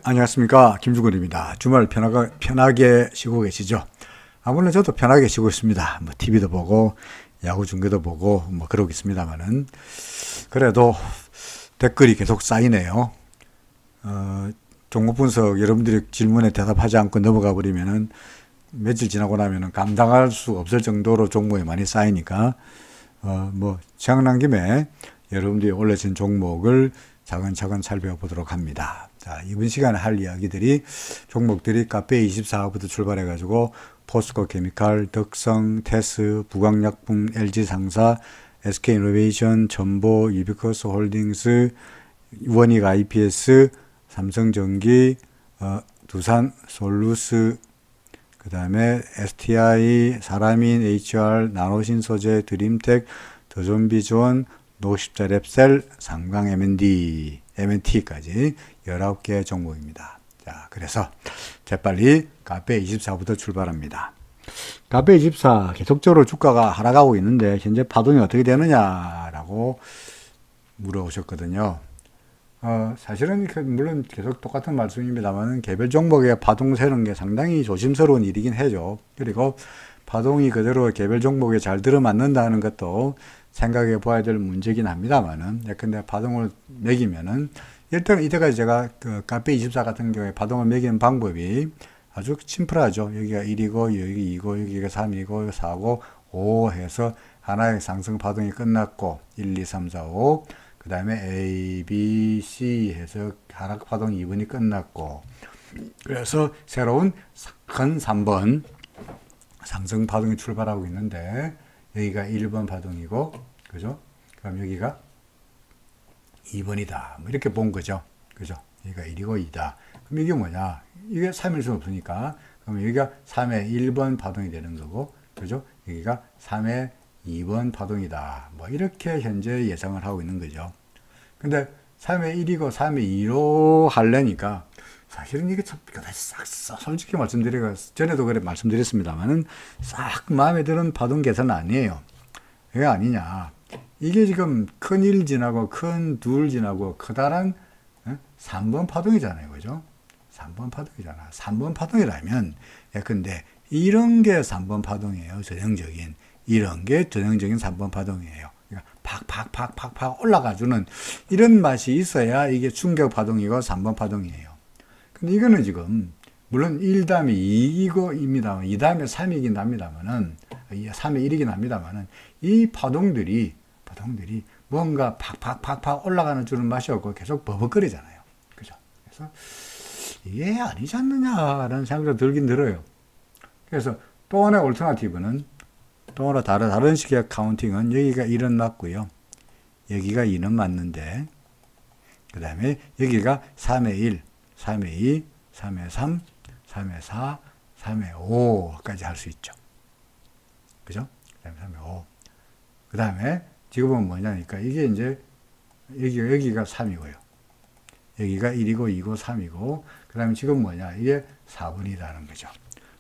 안녕하십니까. 김주근입니다. 주말 편하게 쉬고 계시죠? 물론 저도 편하게 쉬고 있습니다. TV도 보고, 야구 중계도 보고, 그러고 있습니다만은. 그래도 댓글이 계속 쌓이네요. 종목 분석 여러분들이 질문에 대답하지 않고 넘어가 버리면은 며칠 지나고 나면은 감당할 수 없을 정도로 종목이 많이 쌓이니까, 생각난 김에 여러분들이 올려진 종목을 차근차근 살펴보도록 합니다. 자, 이번 시간에 할 이야기들이 종목들이 카페24부터 출발해가지고 포스코 케미칼, 덕성, 테스, 부광약품, LG상사, SK이노베이션, 전보, 유비커스 홀딩스, 원익 IPS, 삼성전기, 두산 솔루스, 그 다음에 STI, 사라민, HR, 나노신소재, 드림텍, 더존비존, 노십자랩셀, 상강 M&T까지 19개 종목입니다. 자, 그래서 재빨리 카페24부터 출발합니다. 카페24 계속적으로 주가가 하락하고 있는데 현재 파동이 어떻게 되느냐라고 물어오셨거든요. 사실은 물론 계속 똑같은 말씀입니다만 개별 종목의 파동 세는 게 상당히 조심스러운 일이긴 해죠. 그리고 파동이 그대로 개별 종목에 잘 들어맞는다는 것도 생각해 봐야 될 문제긴 합니다만은, 예컨대 파동을 매기면은, 일단 이때까지 제가 카페24 같은 경우에 파동을 매기는 방법이 아주 심플하죠. 여기가 1이고, 여기 2고, 여기가 3이고, 4고, 5 해서 하나의 상승 파동이 끝났고, 1, 2, 3, 4, 5. 그 다음에 A, B, C 해서 하락 파동 2번이 끝났고, 그래서 새로운 큰 3번 상승 파동이 출발하고 있는데, 여기가 1번 파동이고, 그죠? 그럼 여기가 2번이다. 이렇게 본 거죠. 그죠? 여기가 1이고 2다. 그럼 이게 뭐냐? 이게 3일 수 없으니까, 그럼 여기가 3의 1번 파동이 되는 거고, 그죠? 여기가 3의 2번 파동이다. 이렇게 현재 예상을 하고 있는 거죠. 근데 3의 1이고 3의 2로 하려니까, 사실은 이게 싹 솔직히 말씀드리고 전에도 그래 말씀드렸습니다만은 싹 마음에 드는 파동 계산은 아니에요. 왜 아니냐? 이게 지금 큰 1 지나고 큰 2 지나고 커다란 3번 파동이잖아요, 그죠? 3번 파동이잖아. 3번 파동이라면 근데 이런 게 3번 파동이에요. 전형적인 이런 게 전형적인 3번 파동이에요. 그러니까 팍팍팍팍팍 올라가주는 이런 맛이 있어야 이게 충격 파동이고 3번 파동이에요. 근데 이거는 지금, 물론 1 다음에 2이고입니다만, 2 다음에 3이긴 합니다만은, 3에 1이긴 합니다만은, 이 파동들이 뭔가 팍팍팍팍 올라가는 줄은 맛이 없고 계속 버벅거리잖아요. 그죠? 그래서 이게 아니지 않느냐라는 생각이 들긴 들어요. 그래서 또 하나의 올터너티브는, 또 하나 다른 식의 카운팅은 여기가 1은 맞고요. 여기가 2는 맞는데, 그 다음에 여기가 3의 1, 3의 2, 3의 3, 3의 4, 3의 5까지 할 수 있죠. 그죠? 그 다음에 3의 5. 그 다음에 지금은 뭐냐니까 이게 이제 여기가 3이고요. 여기가 1이고 2고 3이고, 그 다음에 지금 뭐냐? 이게 4번이라는 거죠.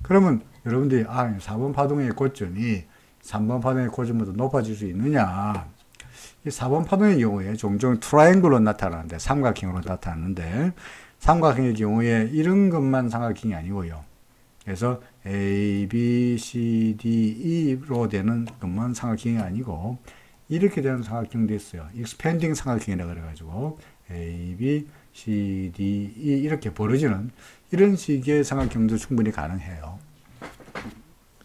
그러면 여러분들이 4번 파동의 고점이 3번 파동의 고점보다 높아질 수 있느냐? 이 4번 파동의 경우에 종종 트라이앵글로 나타나는데, 삼각형으로 나타나는데, 삼각형의 경우에 이런 것만 삼각형이 아니고요. 그래서 A, B, C, D, E로 되는 것만 삼각형이 아니고 이렇게 되는 삼각형도 있어요. 익스펜딩 삼각형이라고 그래가지고 A, B, C, D, E 이렇게 벌어지는 이런 식의 삼각형도 충분히 가능해요.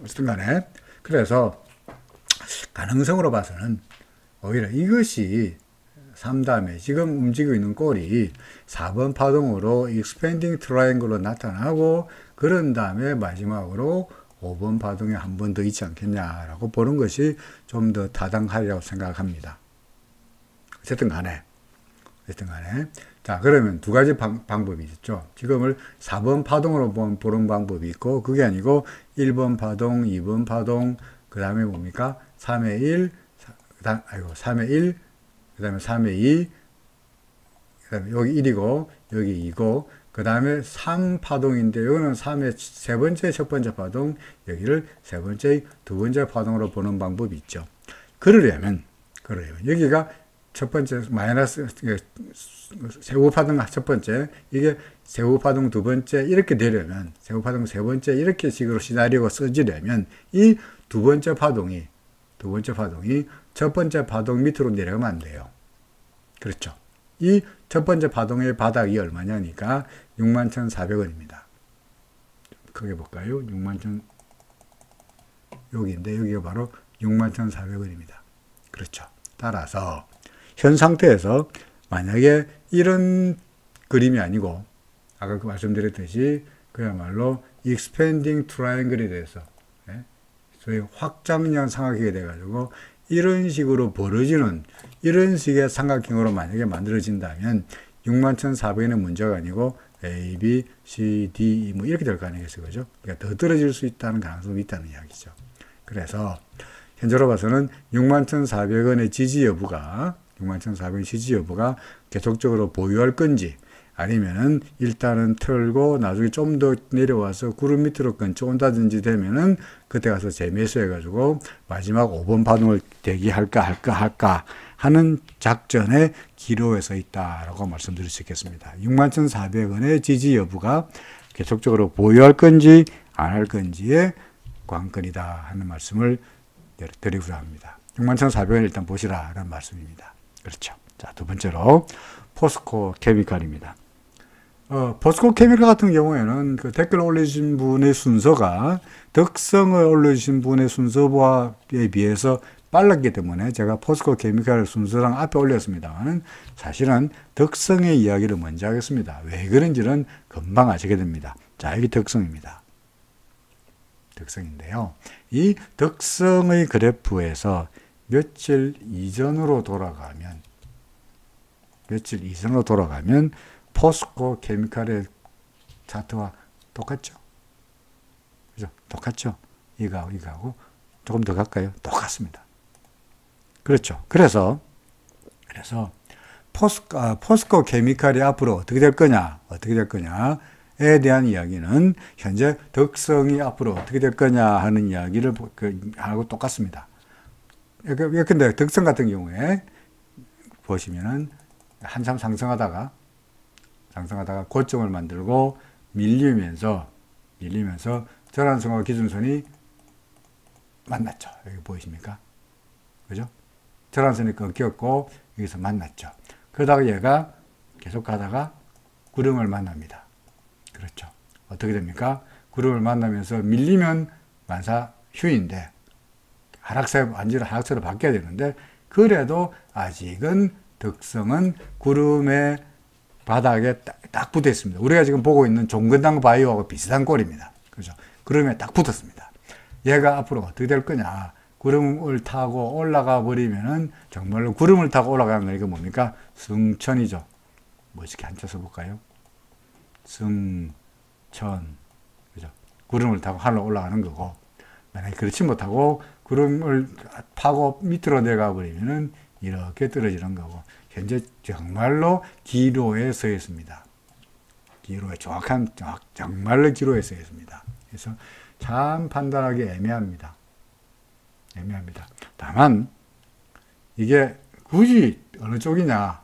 어쨌든 간에 그래서 가능성으로 봐서는 오히려 이것이 3다음에 지금 움직이고 있는 꼴이 4번 파동으로 익스펜딩 트라이앵글로 나타나고, 그런 다음에 마지막으로 5번 파동에 한 번 더 있지 않겠냐라고 보는 것이 좀 더 타당하리라고 생각합니다. 어쨌든 간에. 자, 그러면 두 가지 방법이 있죠. 지금을 4번 파동으로 보는 방법이 있고, 그게 아니고 1번 파동, 2번 파동, 그 다음에 뭡니까? 3의 1, 3의 1, 그 다음에 3의 2, 그 다음에 여기 1이고, 여기 2고, 그 다음에 3파동인데, 여기는 3의 세 번째, 첫 번째 파동, 여기를 세 번째, 두 번째 파동으로 보는 방법이 있죠. 그러려면, 여기가 첫 번째 마이너스 세우파동 첫 번째, 이게 세우파동 두 번째 이렇게 되려면, 세우파동 세 번째 이렇게 식으로 시나리오가 써지려면 이 두 번째 파동이 첫 번째 파동 밑으로 내려가면 안 돼요. 그렇죠. 이 첫 번째 파동의 바닥이 얼마냐니까 61,400원입니다. 크게 볼까요? 61,000 여기인데 여기가 바로 61,400원입니다. 그렇죠. 따라서 현 상태에서 만약에 이런 그림이 아니고 아까 말씀드렸듯이 그야말로 expanding triangle에 대해서 소위 확장형 삼각형이 돼가지고 이런 식으로 벌어지는 이런 식의 삼각형으로 만약에 만들어진다면 61,400원의 문제가 아니고 A, B, C, D, E 뭐 이렇게 될 거 아니겠어요, 그죠? 그러니까 더 떨어질 수 있다는 가능성이 있다는 이야기죠. 그래서 현재로 봐서는 61,400원의 지지 여부가 61,400원 지지 여부가 계속적으로 보유할 건지 아니면은 일단은 털고 나중에 좀 더 내려와서 구름 밑으로 건져 온다든지 되면은 그때 가서 재매수 해가지고 마지막 5번 파동을 대기할까 하는 작전의 기로에 서 있다라고 말씀드릴 수 있겠습니다. 61,400원의 지지 여부가 계속적으로 보유할 건지 안 할 건지의 관건이다 하는 말씀을 드리고자 합니다. 61,400원 일단 보시라라는 말씀입니다. 그렇죠. 자, 두 번째로 포스코 케미칼입니다. 포스코 케미칼 같은 경우에는 그 댓글 올리신 분의 순서가 덕성을 올리신 분의 순서에 비해서 빨랐기 때문에 제가 포스코 케미칼 순서랑 앞에 올렸습니다만 사실은 덕성의 이야기를 먼저 하겠습니다. 왜 그런지는 금방 아시게 됩니다. 자, 이게 덕성입니다. 덕성인데요. 이 덕성의 그래프에서 며칠 이전으로 돌아가면 포스코 케미칼의 차트와 똑같죠? 그죠? 똑같죠? 이거하고 조금 더 갈까요? 똑같습니다. 그렇죠. 그래서 포스코 케미칼이 앞으로 어떻게 될 거냐에 대한 이야기는 현재 덕성이 앞으로 어떻게 될 거냐 하는 이야기를 하고 똑같습니다. 근데 덕성 같은 경우에 보시면은 한참 상승하다가 고점을 만들고 밀리면서 절한선과 기준선이 만났죠. 여기 보이십니까? 그죠? 절한선이 끊겼고 여기서 만났죠. 그러다가 얘가 계속 가다가 구름을 만납니다. 그렇죠. 어떻게 됩니까? 구름을 만나면서 밀리면 만사 휴인데 완전히 하락세로 바뀌어야 되는데 그래도 아직은 덕성은 구름의 바닥에 딱 붙어 있습니다. 우리가 지금 보고 있는 종근당 바이오하고 비슷한 꼴입니다. 그죠? 구름에 딱 붙었습니다. 얘가 앞으로 어떻게 될 거냐? 구름을 타고 올라가 버리면은 정말로 구름을 타고 올라가는 거 이거 뭡니까? 승천이죠. 멋있게 한자 써볼까요? 승천. 그죠? 구름을 타고 하늘로 올라가는 거고, 만약에 그렇지 못하고 구름을 파고 밑으로 내려가 버리면은 이렇게 떨어지는 거고, 현재 정말로 기로에 서 있습니다. 기로에 정말로 기로에 서 있습니다. 그래서 참 판단하기 애매합니다. 다만 이게 굳이 어느 쪽이냐,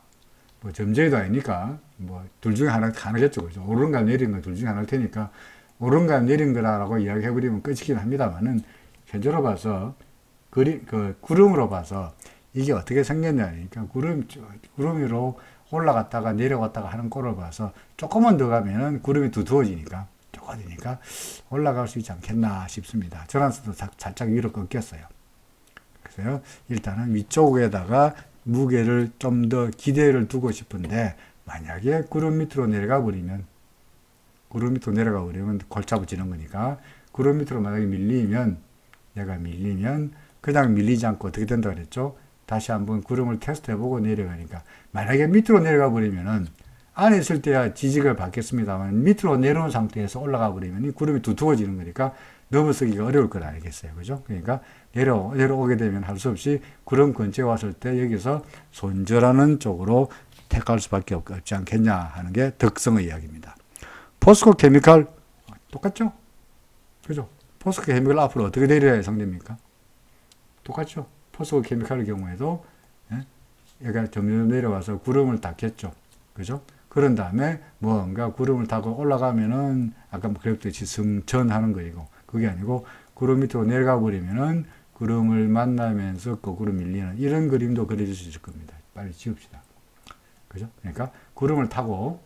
뭐 점쟁이도 아니니까 뭐 둘 중에 하나겠죠, 그죠? 오른가 내린 거 둘 중에 하나일 테니까 오른가 내린 거라고 이야기해버리면 끝이긴 합니다만은 현재로 봐서 구름으로 봐서 이게 어떻게 생겼냐니까 구름으로 올라갔다가 내려갔다가 하는 꼴을 봐서 조금만 더 가면은 구름이 두터워지니까 좁아지니까 올라갈 수 있지 않겠나 싶습니다. 저랑서도 살짝 위로 꺾였어요. 그래서 일단은 위쪽에다가 무게를 좀 더 기대를 두고 싶은데 만약에 구름 밑으로 내려가 버리면 골치 아파지는 거니까 구름 밑으로 만약에 밀리면 그냥 밀리지 않고 어떻게 된다 그랬죠? 다시 한번 구름을 테스트해보고 내려가니까 만약에 밑으로 내려가 버리면은 안에 있을 때야 지지를 받겠습니다만 밑으로 내려온 상태에서 올라가 버리면 이 구름이 두터워지는 거니까 넘어서기가 어려울 건 아니겠어요. 그죠? 그러니까 내려오게 되면 할 수 없이 구름 근처에 왔을 때 여기서 손절하는 쪽으로 택할 수밖에 없지 않겠냐 하는 게 덕성의 이야기입니다. 포스코 케미칼 똑같죠? 그죠? 포스코 케미칼 앞으로 어떻게 내려야 예상됩니까? 똑같죠? 포스코 케미칼의 경우에도 얘가 점점 내려와서 구름을 닦겠죠. 그죠? 그런 다음에 뭔가 구름을 타고 올라가면은 아까 뭐 그랬듯이 승천하는 거이고, 그게 아니고 구름 밑으로 내려가 버리면은 구름을 만나면서 거꾸로 밀리는 이런 그림도 그려질 수 있을 겁니다. 빨리 지읍시다. 그죠? 그러니까 구름을 타고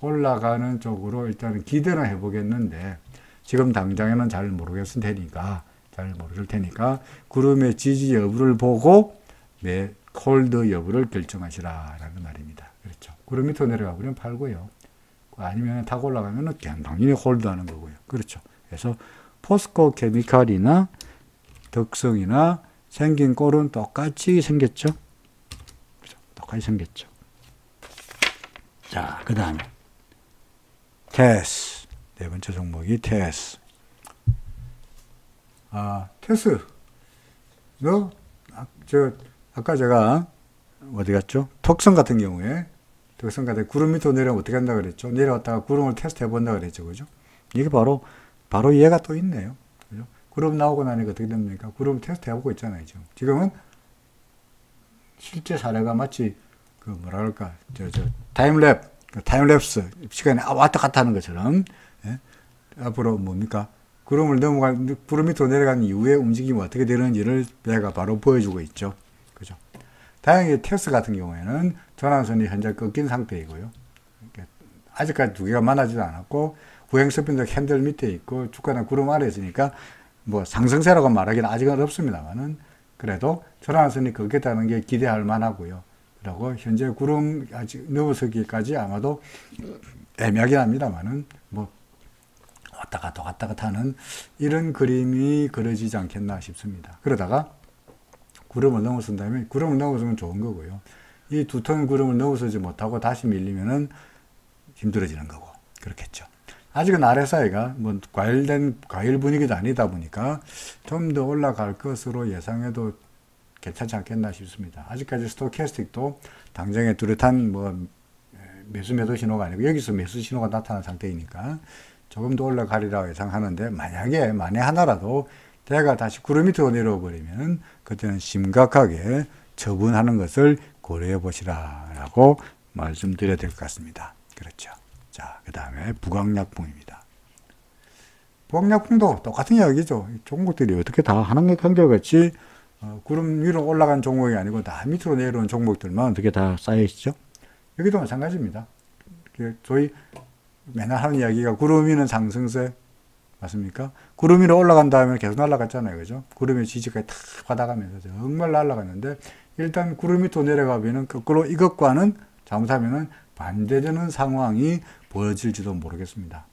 올라가는 쪽으로 일단은 기대는 해보겠는데, 지금 당장에는 잘 모르겠을 테니까 구름의 지지 여부를 보고 홀드 여부를 결정하시라라는 말입니다. 그렇죠. 구름 밑으로 내려가 버리면 팔고요. 아니면 타고 올라가면 당연히 홀드하는 거고요. 그렇죠. 그래서 포스코 케미칼이나 덕성이나 생긴 꼴은 똑같이 생겼죠. 그렇죠? 똑같이 생겼죠. 자, 그 다음에 테스. 네 번째 종목이 테스. 테스. 아까 제가 어디 갔죠? 턱선 같은 경우에 구름 밑으로 내려오면 어떻게 한다 그랬죠? 내려왔다가 구름을 테스트 해본다 그랬죠. 그죠? 이게 바로 얘가 또 있네요. 그죠? 구름 나오고 나니까 어떻게 됩니까? 구름 테스트 해보고 있잖아요. 지금은 실제 사례가 마치 타임랩스 시간이 왔다 갔다 하는 것처럼, 예? 앞으로 뭡니까? 구름 밑으로 내려간 이후에 움직임이 어떻게 되는지를 내가 바로 보여주고 있죠. 그죠? 다행히 테스 같은 경우에는 전환선이 현재 꺾인 상태이고요. 아직까지 두 개가 만나지도 않았고, 후행 스핀도 핸들 밑에 있고, 주가는 구름 아래에 있으니까, 뭐, 상승세라고 말하기는 아직은 없습니다만은, 그래도 전환선이 꺾였다는 게 기대할 만하고요. 그리고 현재 구름 아직 넘어서기까지 아마도 애매하긴 합니다만은, 뭐, 왔다 갔다 하는 이런 그림이 그려지지 않겠나 싶습니다. 그러다가 구름을 넘어선 다음에, 구름을 넘어서면 좋은 거고요. 이 두터운 구름을 넘어서지 못하고 다시 밀리면은 힘들어지는 거고, 그렇겠죠. 아직은 RSI가 뭐 과일 분위기도 아니다 보니까 좀 더 올라갈 것으로 예상해도 괜찮지 않겠나 싶습니다. 아직까지 스토캐스틱도 당장에 뚜렷한 뭐 매도 신호가 아니고 여기서 매수 신호가 나타난 상태이니까 조금 더 올라가리라고 예상하는데, 만에 하나라도 대가 다시 구름 밑으로 내려와 버리면 그때는 심각하게 처분하는 것을 고려해 보시라라고 말씀드려야 될 것 같습니다. 그렇죠. 자, 그 다음에 부광약품입니다. 부광약품도 똑같은 이야기죠. 종목들이 어떻게 다 한국경제같이 구름 위로 올라간 종목이 아니고 다 밑으로 내려온 종목들만 어떻게 다 쌓여있죠. 여기도 마찬가지입니다. 저희 맨날 하는 이야기가 구름 위는 상승세 맞습니까? 구름 위로 올라간 다음에 계속 날아갔잖아요. 그죠? 구름의 지지까지 탁 받아가면서 정말 날아갔는데, 일단 구름 밑으로 내려가면 거꾸로 이것과는 잘못하면은 반대되는 상황이 보여질지도 모르겠습니다.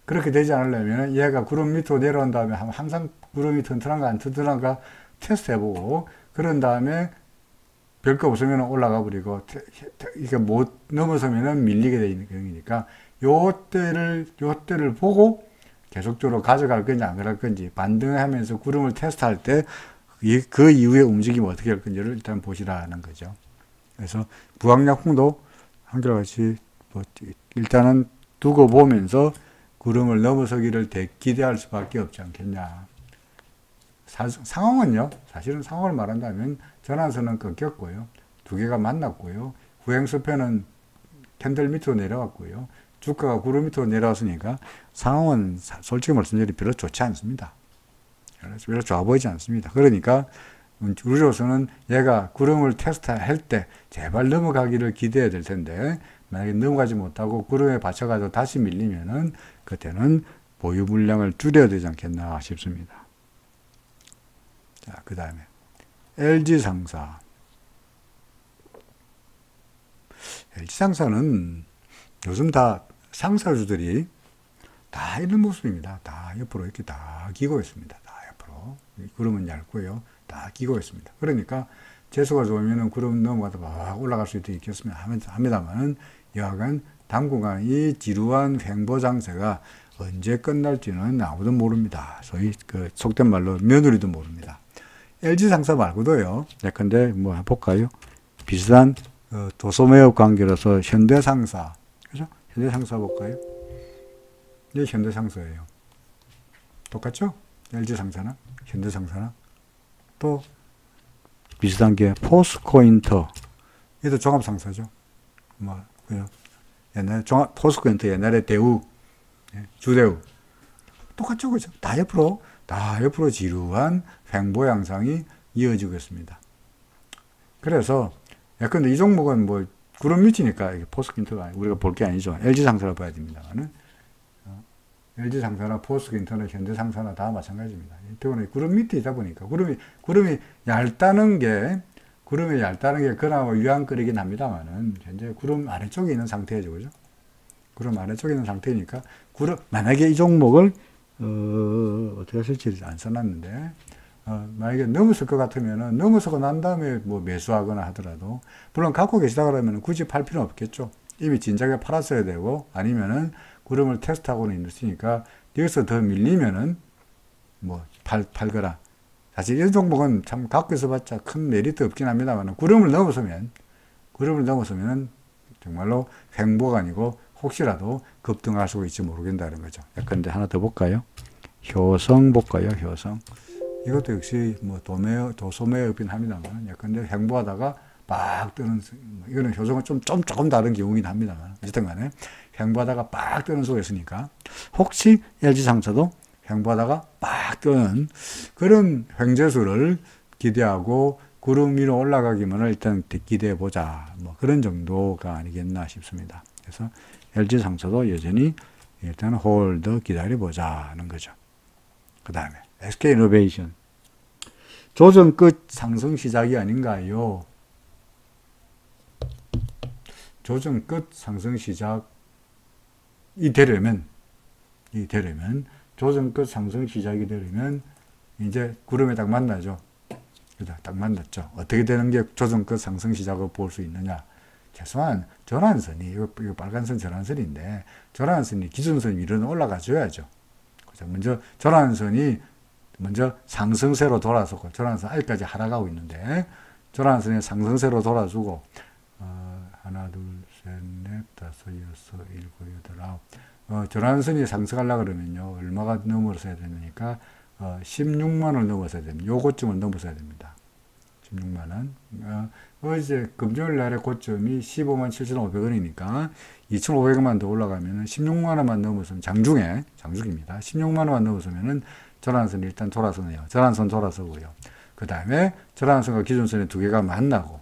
그렇게 되지 않으려면 얘가 구름 밑으로 내려온 다음에 항상 구름이 튼튼한가 안 튼튼한가 테스트 해보고, 그런 다음에 별거 없으면 올라가 버리고, 이게 못 넘어서면 밀리게 되는 경우니까 요때를 보고 계속적으로 가져갈 건지 안 가져갈 건지, 반등하면서 구름을 테스트할 때 그 이후에 움직임이 어떻게 할 건지를 일단 보시라는 거죠. 그래서 부항약품도 한결같이 일단은 두고 보면서 구름을 넘어서기를 기대할 수밖에 없지 않겠냐. 상황은요, 사실은 상황을 말한다면 전환선은 꺾였고요, 두 개가 만났고요, 후행수표는 캔들 밑으로 내려왔고요, 주가가 구름 밑으로 내려왔으니까 상황은 솔직히 말씀드리면 별로 좋지 않습니다. 별로 좋아 보이지 않습니다. 그러니까 우리로서는 얘가 구름을 테스트할 때 제발 넘어가기를 기대해야 될 텐데, 만약에 넘어가지 못하고 구름에 받쳐가지고 다시 밀리면은 그때는 보유 물량을 줄여야 되지 않겠나 싶습니다. 자, 그 다음에 LG상사. LG상사는 요즘 다 상사주들이 다 이런 모습입니다. 다 옆으로 이렇게 다 기고 있습니다. 다 옆으로. 구름은 얇고요. 다 기고 있습니다. 그러니까 재수가 좋으면 구름 넘어가다 막 올라갈 수도 있겠습니다. 합니다만은 여하간 당분간 이 지루한 횡보 장세가 언제 끝날지는 아무도 모릅니다. 소위 속된 말로 며느리도 모릅니다. LG상사 말고도요. 예컨대 뭐 볼까요? 비슷한 도소매업 관계로서 현대상사, 그죠? 현대상사 볼까요? 이게 현대상사예요. 똑같죠? LG상사나 현대상사나 또 비슷한 게 포스코 인터. 얘도 종합상사죠. 뭐, 그요. 옛날에 포스코 인터 옛날에 대우, 주대우. 똑같죠, 그죠? 다 옆으로 지루한 횡보 양상이 이어지고 있습니다. 그래서, 근데 이 종목은 뭐, 구름 밑이니까, 이게 포스코 인터가 우리가 볼 게 아니죠. LG상사를 봐야 됩니다만은. LG상사나 포스코 인터나 현대상사나 다 마찬가지입니다. 때문에 구름 밑이다 보니까, 구름이 얇다는 게 그나마 위안거리긴 합니다만은, 현재 구름 아래쪽에 있는 상태죠, 그죠? 구름 아래쪽에 있는 상태니까, 만약에 이 종목을, 어떻게 할지 안 써놨는데, 만약에 넘었을 것 같으면은, 넘어서고 난 다음에 뭐 매수하거나 하더라도, 물론 갖고 계시다 그러면 굳이 팔 필요는 없겠죠. 이미 진작에 팔았어야 되고, 아니면은, 구름을 테스트하고는 있으니까, 여기서 더 밀리면은, 뭐, 팔거라. 사실 이 종목은 참 갖고 있어봤자 큰 메리트 없긴 합니다만, 구름을 넘어서면, 정말로 횡보가 아니고, 혹시라도 급등할 수가 있지 모르겠다는 거죠. 근데 하나 더 볼까요? 효성 볼까요? 효성. 이것도 역시 뭐 도소매업이긴 합니다만, 근데 횡보하다가 빡 뜨는, 이거는 효성은 조금 다른 경우긴 합니다만, 어쨌든 간에 횡보하다가 빡 뜨는 수가 있으니까, 혹시 LG상사도 횡보하다가 빡 뜨는 그런 횡재수를 기대하고 구름 위로 올라가기만을 일단 기대해 보자. 뭐 그런 정도가 아니겠나 싶습니다. 그래서 LG상사도 여전히 일단 홀드 기다려 보자는 거죠. 그 다음에 SK이노베이션. 조정 끝 상승 시작이 아닌가요? 조정 끝 상승 시작이 되려면 조정 끝 상승 시작이 되려면 이제 구름에 딱 만나죠. 그죠? 딱 만났죠. 어떻게 되는 게 조정 끝 상승 시작을 볼 수 있느냐? 최소한 전환선이 이거 빨간선 전환선인데 전환선이 기준선 위로 올라가 줘야죠. 그죠? 먼저 상승세로 돌아서고 전환선 아직까지 하락하고 있는데 전환선이 상승세로 돌아주고 하나, 둘, 셋, 넷, 다섯, 여섯, 일곱, 여덟, 아홉. 전환선이 상승하려고 그러면요. 얼마가 넘어서야 되니까, 16만 원 넘어서야 됩니다. 요 고점을 넘어서야 됩니다. 16만 원. 어제 금요일 날의 고점이 15만 7,500원이니까, 2,500원만 더 올라가면은 16만 원만 넘어서면, 장중입니다. 16만 원만 넘어서면은 전환선이 일단 돌아서네요. 전환선 돌아서고요. 그 다음에 전환선과 기준선의 두 개가 만나고,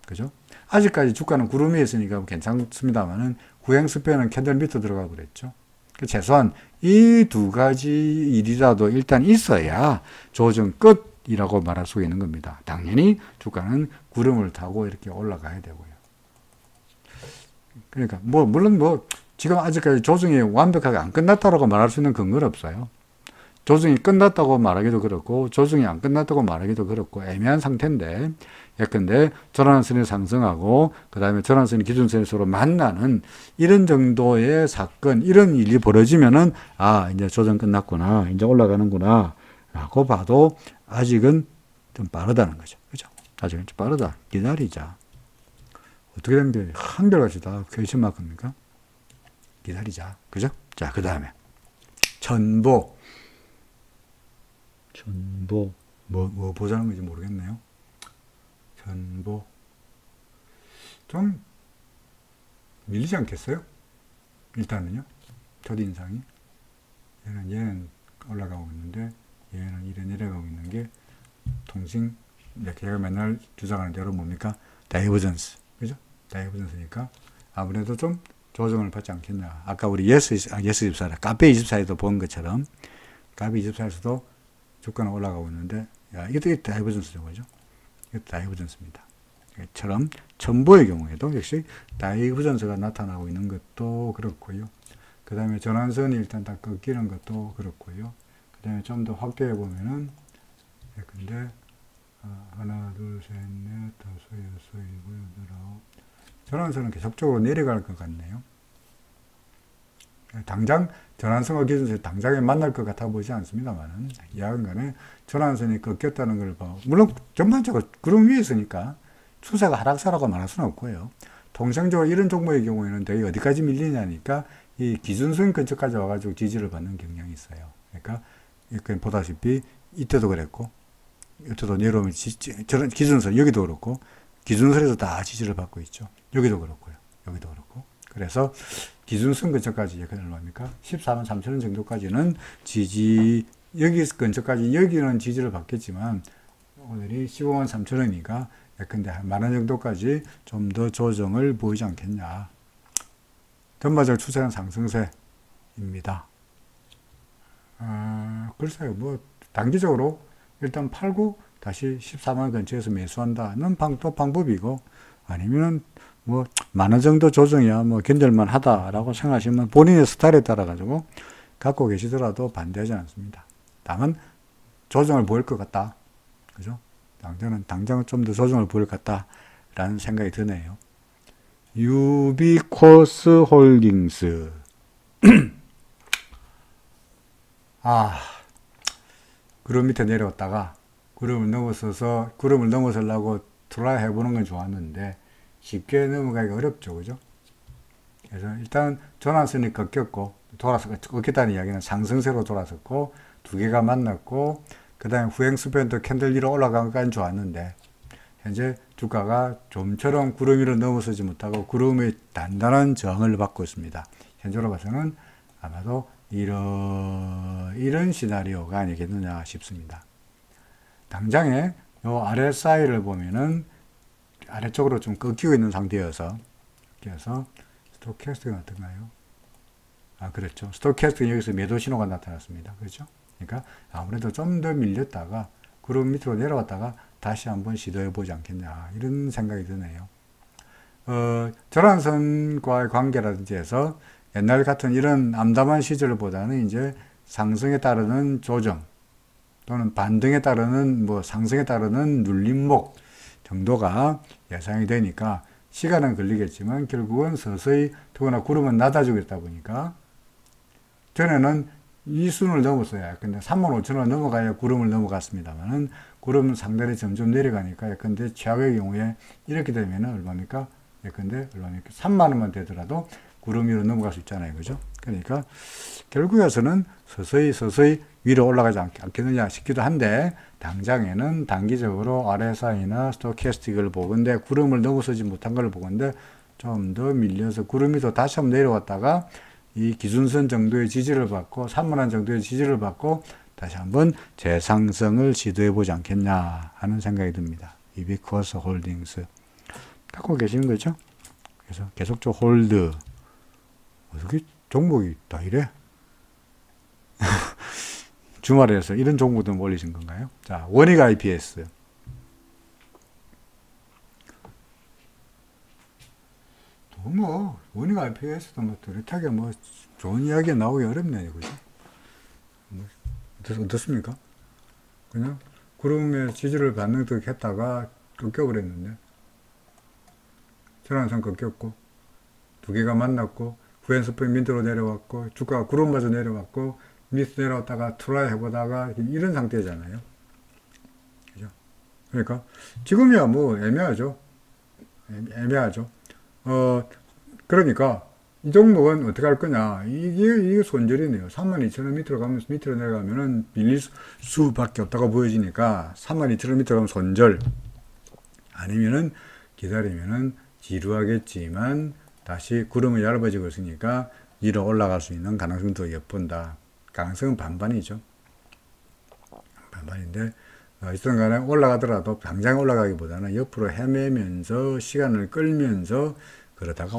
그죠? 아직까지 주가는 구름 위에 있으니까 괜찮습니다만은 구행스패는 캔들 밑에 들어가고 그랬죠. 최소한 이 두 가지 일이라도 일단 있어야 조정 끝이라고 말할 수 있는 겁니다. 당연히 주가는 구름을 타고 이렇게 올라가야 되고요. 그러니까 물론 지금 아직까지 조정이 완벽하게 안 끝났다라고 말할 수 있는 근거는 없어요. 조정이 끝났다고 말하기도 그렇고 조정이 안 끝났다고 말하기도 그렇고 애매한 상태인데 예컨대 전환선이 상승하고 그 다음에 전환선이 기준선이 서로 만나는 이런 정도의 사건, 이런 일이 벌어지면은 이제 조정 끝났구나, 이제 올라가는구나 라고 봐도 아직은 좀 빠르다는 거죠. 그죠? 아직은 좀 빠르다. 기다리자. 어떻게 되는 게 한결같이 다 퀘스천마크입니까? 기다리자. 그죠? 자, 그 다음에 전보. 뭐 보자는 건지 모르겠네요. 전보. 좀 밀리지 않겠어요? 일단은요. 첫인상이. 얘는 올라가고 있는데, 얘는 이래 내려가고 있는 게, 제가 맨날 주장하는 대로 뭡니까? 다이버전스. 그죠? 다이버전스니까, 아무래도 좀 조정을 받지 않겠냐. 아까 우리 예스24, 카페24에도 본 것처럼, 카페24에서도 주가는 올라가고 있는데, 이게 다이버전스죠, 그죠? 이것도 다이버전스입니다. 처럼 전보의 경우에도 역시 다이버전스가 나타나고 있는 것도 그렇고요. 그 다음에 전환선이 일단 다 꺾이는 것도 그렇고요. 그 다음에 좀 더 확대해 보면은, 근데 하나, 둘, 셋, 넷, 다섯, 여섯, 일곱, 여덟, 아홉. 전환선은 계속적으로 내려갈 것 같네요. 당장 전환선과 기준선이 당장에 만날 것 같아 보이지 않습니다만은 야간간에 전환선이 꺾였다는 걸 봐. 물론 전반적으로 구름 위에 있으니까 추세가 하락세라고 말할 수는 없고요. 통상적으로 이런 종목의 경우에는 되게 어디까지 밀리냐니까 이 기준선 근처까지 와가지고 지지를 받는 경향이 있어요. 그러니까 보다시피 이때도 그랬고 밑으로 내려오면 저런 기준선, 여기도 그렇고, 기준선에서 다 지지를 받고 있죠. 여기도 그렇고요. 여기도 그렇고. 그래서 기준선 근처까지 여기 얼마입니까? 14만 3천 원 정도까지는 지지, 여기 근처까지, 여기는 지지를 받겠지만, 오늘이 15만 3천 원이니까, 근데 한 만 원 정도까지 좀 더 조정을 보이지 않겠냐. 전반적 추세는 상승세입니다. 글쎄요, 뭐, 단기적으로 일단 팔고 다시 14만 근처에서 매수한다는 또 방법이고, 아니면 뭐, 만 원 정도 조정이야 뭐 견딜만 하다라고 생각하시면 본인의 스타일에 따라가지고 갖고 계시더라도 반대하지 않습니다. 다만, 조정을 보일 것 같다. 그죠? 당장은 좀 더 조정을 보일 것 같다라는 생각이 드네요. 유비코스 홀딩스. 구름 밑에 내려왔다가 구름을 넘어서려고 트라이 해보는 건 좋았는데 쉽게 넘어가기가 어렵죠. 그죠? 그래서 일단 전환선이 꺾였고 꺾였다는 이야기는 상승세로 돌아섰고 두 개가 만났고 그 다음에 후행스팬도 캔들 위로 올라간 것까지는 좋았는데 현재 주가가 좀처럼 구름 위로 넘어서지 못하고 구름의 단단한 저항을 받고 있습니다. 현재로 봐서는 아마도 이런 시나리오가 아니겠느냐 싶습니다. 당장에 요 RSI를 보면은 아래쪽으로 좀 꺾이고 있는 상태여서 그래서 스토캐스틱은 어떤가요? 그렇죠. 스토캐스틱은 여기서 매도 신호가 나타났습니다. 그렇죠? 그러니까 아무래도 좀 더 밀렸다가 구름 밑으로 내려왔다가 다시 한번 시도해 보지 않겠냐 이런 생각이 드네요. 전환선과의 관계라든지 해서 옛날 같은 이런 암담한 시절보다는 이제 상승에 따르는 조정 또는 반등에 따르는 상승에 따르는 눌림목 정도가 예상이 되니까 시간은 걸리겠지만 결국은 서서히 더구나 구름은 낮아지고 있다 보니까 전에는 이 순을 넘었어야 근데 35,000원 넘어가야 구름을 넘어갔습니다만은 구름은 상단에 점점 내려가니까 근데 최악의 경우에 이렇게 되면 얼마입니까? 근데 얼마입니까? 3만 원만 되더라도 구름 위로 넘어갈 수 있잖아요. 그죠? 그러니까 결국에서는 서서히 위로 올라가지 않겠느냐 싶기도 한데 당장에는 단기적으로 RSI나 스토캐스틱을 보건데 구름을 넘어서지 못한 걸 보건데 좀 더 밀려서 구름 위로 다시 한번 내려왔다가 이 기준선 정도의 지지를 받고 3만 원 정도의 지지를 받고 다시 한번 재상승을 시도해 보지 않겠냐 하는 생각이 듭니다. 유비코스 홀딩스 갖고 계시는 거죠? 그래서 계속적으로 홀드 어떻게 종목이 다 이래? 주말에서 이런 종목도 올리신 건가요? 자, 원익 IPS. 원익 IPS도 뚜렷하게 좋은 이야기가 나오기 어렵네요. 그죠? 어떻습니까? 그냥 구름의 지지를 받는 듯 했다가 꺾여버렸는데, 전환선 꺾였고, 두 개가 만났고, 후행스프링 밑으로 내려왔고, 주가가 구름마저 내려왔고, 밑으로 내려왔다가 트라이 해보다가 이런 상태잖아요. 그죠? 그러니까, 지금이야 애매하죠. 애매하죠. 그러니까, 이 종목은 어떻게 할 거냐. 이게 손절이네요. 32,000원 밑으로 가면서 밑으로 내려가면은 밀릴 수밖에 없다고 보여지니까 32,000원 밑으로 가면 손절. 아니면은 기다리면은 지루하겠지만 다시 구름이 얇아지고 있으니까 위로 올라갈 수 있는 가능성도 엿본다. 가능성은 반반이죠. 반반인데, 어쨌든 간에 올라가더라도 당장 올라가기보다는 옆으로 헤매면서 시간을 끌면서 그러다가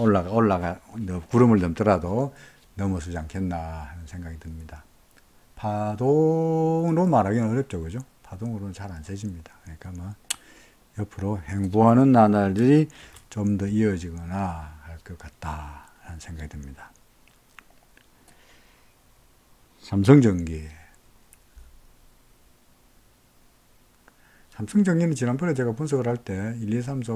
구름을 넘더라도 넘어서지 않겠나 하는 생각이 듭니다. 파동으로 말하기는 어렵죠. 그죠? 파동으로는 잘 안 세집니다. 그러니까 옆으로 행보하는 나날들이 좀 더 이어지거나 할 것 같다 하는 생각이 듭니다. 삼성전기. 삼성전기는 지난번에 제가 분석을 할 때 1, 2, 3, 4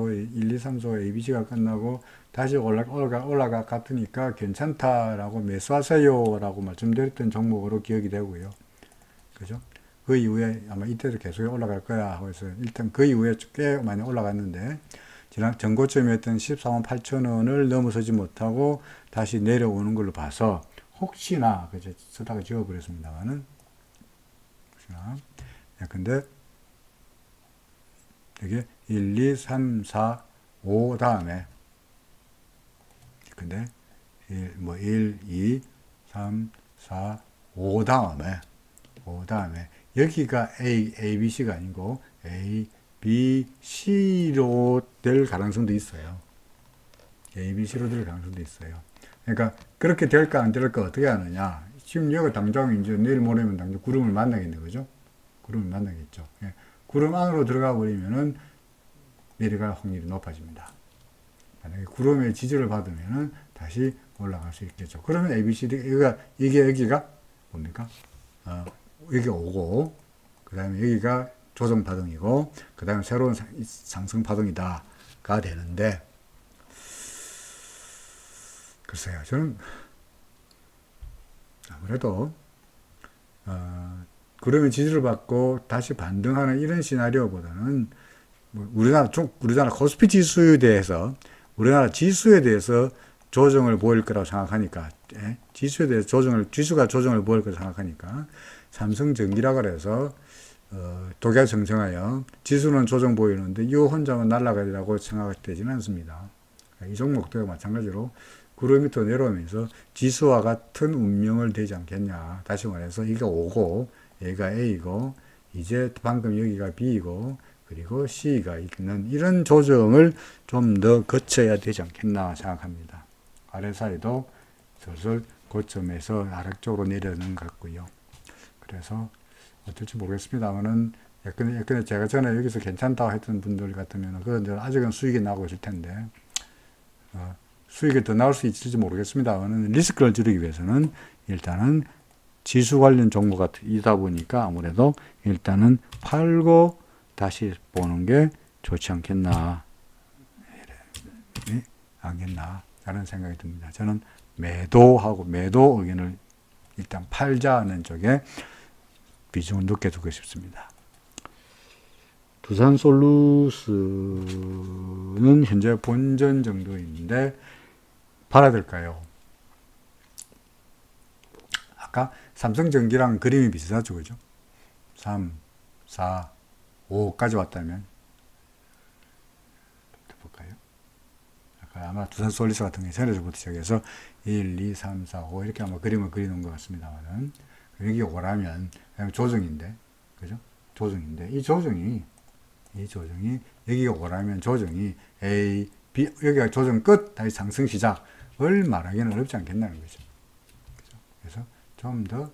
ABC가 끝나고 다시 올라가 같으니까 괜찮다라고 매수하세요라고 말씀드렸던 종목으로 기억이 되고요. 그죠? 그 이후에 아마 이때도 계속 올라갈 거야 하고 해서 일단 그 이후에 꽤 많이 올라갔는데 지난 전고점이었던 14만 8천 원을 넘어서지 못하고 다시 내려오는 걸로 봐서 혹시나 그저 쓰다가 지워버렸습니다만은 근데 이게 1, 2, 3, 4, 5 다음에 근데 1, 2, 3, 4, 5 다음에 여기가 A, B, C가 아니고 A, B, C로 될 가능성도 있어요. A, B, C로 될 가능성도 있어요. 그러니까 그렇게 될까 안 될까 어떻게 하느냐. 지금 여기 당장 이제 내일 모레면 당장 구름을 만나겠네, 그죠? 구름을 만나겠죠. 예. 구름 안으로 들어가 버리면은 내려갈 확률이 높아집니다. 만약에 구름의 지지를 받으면은 다시 올라갈 수 있겠죠. 그러면 A, B, C, D, 이게 여기가 뭡니까? 여기 오고, 그 다음에 여기가 조정 파동이고, 그 다음에 새로운 상승 파동이다가 되는데, 글쎄요, 저는 아무래도 구름의 지지를 받고 다시 반등하는 이런 시나리오보다는 우리나라 코스피 지수에 대해서 우리나라 지수에 대해서 조정을 보일 거라고 생각하니까 지수에 대해서 지수가 조정을 보일 거라고 생각하니까 삼성전기라고 해서 독야정성하여 지수는 조정 보이는데 이 혼자만 날아가리라고 생각되지는 않습니다. 이 종목도 마찬가지로 구름 밑으로 내려오면서 지수와 같은 운명을 되지 않겠냐. 다시 말해서 이가 O고 얘가 A고 이제 방금 여기가 B이고 그리고 C가 있는 이런 조정을 좀 더 거쳐야 되지 않겠나 생각합니다. RSI도 슬슬 고점에서 아래쪽으로 내려오는 것 같고요. 그래서 어떨지 모르겠습니다만은 예전에 제가 전에 여기서 괜찮다고 했던 분들 같으면 그런데 아직은 수익이 나고 있을 텐데 수익이 더 나올 수 있을지 모르겠습니다만은 리스크를 줄이기 위해서는 일단은 지수 관련 종목이다 보니까 아무래도 일단은 팔고 다시 보는 게 좋지 않겠나 라는 생각이 듭니다. 저는 매도 의견을 일단 팔자는 쪽에 비중을 높게 두고 싶습니다. 두산솔루스는 현재 본전 정도인데 팔아야 될까요? 아까 삼성전기랑 그림이 비슷하죠, 그죠? 3, 4, 5까지 왔다면 볼까요? 아까 아마 두산솔루스 같은 게 세력부터 시작해서 1, 2, 3, 4, 5 이렇게 아마 그림을 그리는 것 같습니다만은 여기 오라면 조정인데, 그죠? 조정인데 이 조정이 여기가 오라면 조정이 A, B 여기가 조정 끝 다시 상승 시작을 말하기는 어렵지 않겠나는 거죠. 그래서 좀 더